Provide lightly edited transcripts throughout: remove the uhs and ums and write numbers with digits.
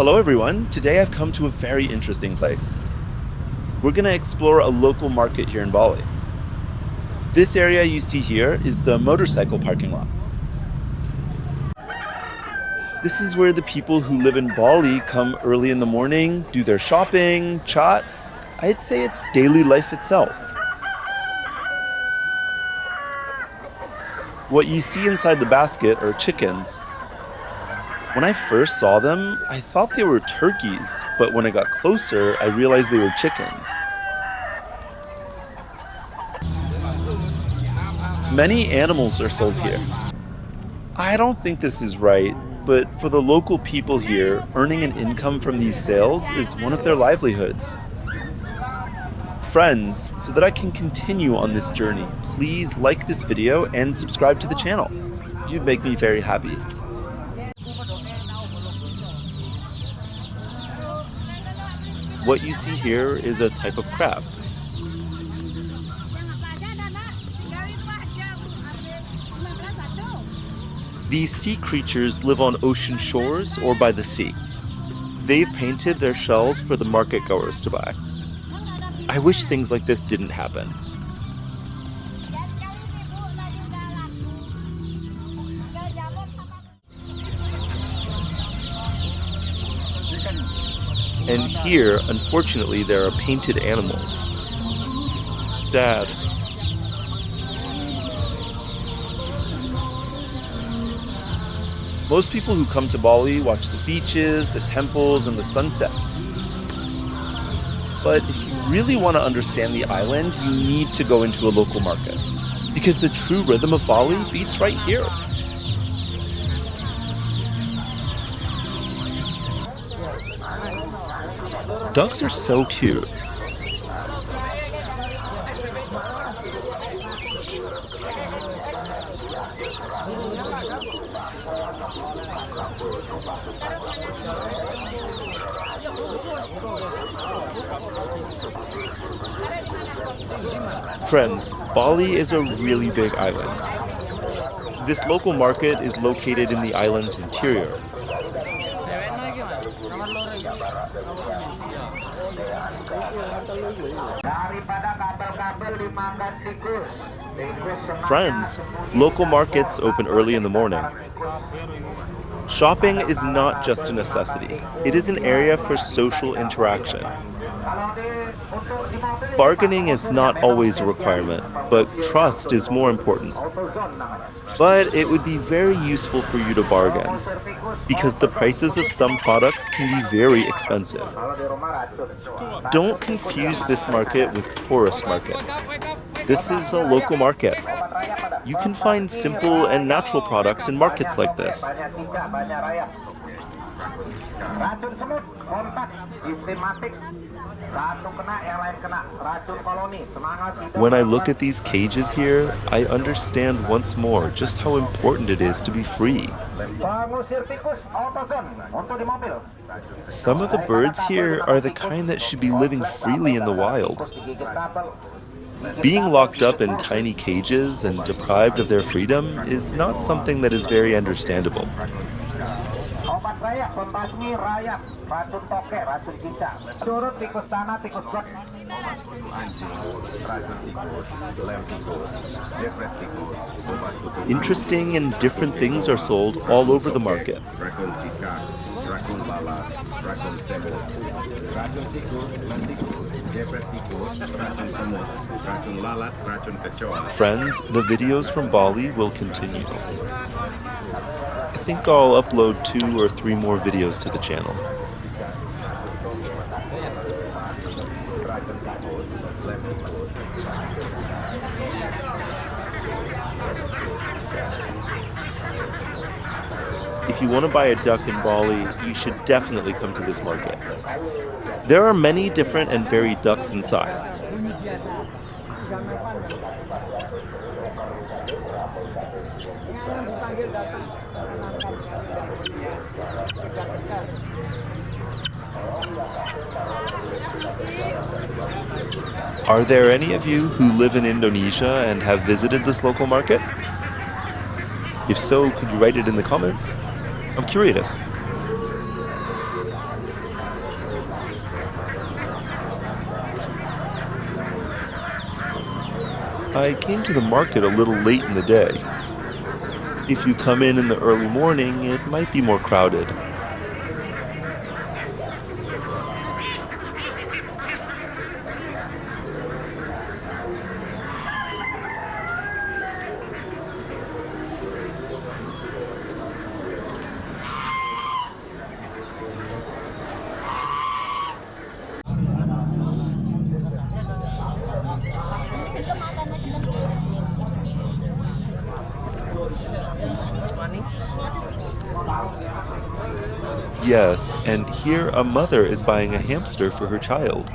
Hello everyone, today I've come to a very interesting place. We're going to explore a local market here in Bali. This area you see here is the motorcycle parking lot. This is where the people who live in Bali come early in the morning, do their shopping, chat. I'd say it's daily life itself. What you see inside the basket are chickens. When I first saw them, I thought they were turkeys, but when I got closer, I realized they were chickens. Many animals are sold here. I don't think this is right, but for the local people here, earning an income from these sales is one of their livelihoods. Friends, so that I can continue on this journey, please like this video and subscribe to the channel. You'd make me very happy. What you see here is a type of crab. These sea creatures live on ocean shores or by the sea. They've painted their shells for the market goers to buy. I wish things like this didn't happen. And here, unfortunately, there are painted animals. Sad. Most people who come to Bali watch the beaches, the temples, and the sunsets. But if you really want to understand the island, you need to go into a local market. Because the true rhythm of Bali beats right here. Ducks are so cute. Friends, Bali is a really big island. This local market is located in the island's interior. Friends, local markets open early in the morning. Shopping is not just a necessity. It is an area for social interaction. Bargaining is not always a requirement, but trust is more important. But it would be very useful for you to bargain, because the prices of some products can be very expensive. Don't confuse this market with tourist markets. This is a local market. You can find simple and natural products in markets like this. When I look at these cages here, I understand once more just how important it is to be free. Some of the birds here are the kind that should be living freely in the wild. Being locked up in tiny cages and deprived of their freedom is not something that is very understandable. Interesting and different things are sold all over the market. Friends, the videos from Bali will continue. I think I'll upload 2 or 3 more videos to the channel. If you want to buy a duck in Bali, you should definitely come to this market. There are many different and varied ducks inside. Are there any of you who live in Indonesia and have visited this local market? If so, could you write it in the comments? I'm curious. I came to the market a little late in the day. If you come in the early morning, it might be more crowded. Yes, and here a mother is buying a hamster for her child.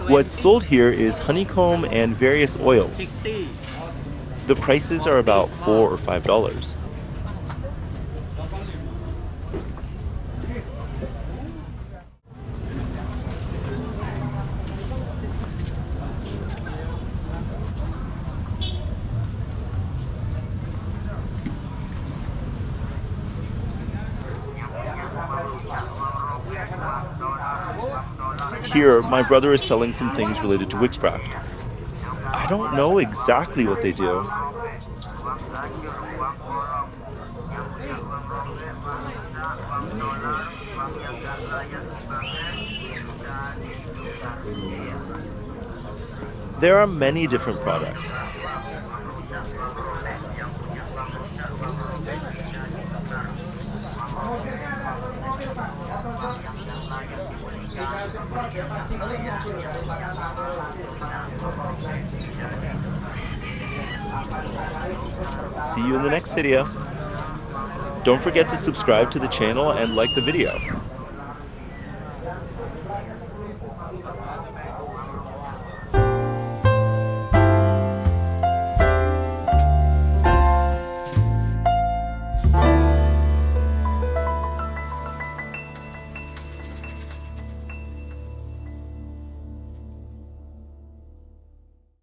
What's sold here is honeycomb and various oils. The prices are about $4 or $5. Here, my brother is selling some things related to witchcraft. I don't know exactly what they do. There are many different products. See you in the next video. Don't forget to subscribe to the channel and like the video.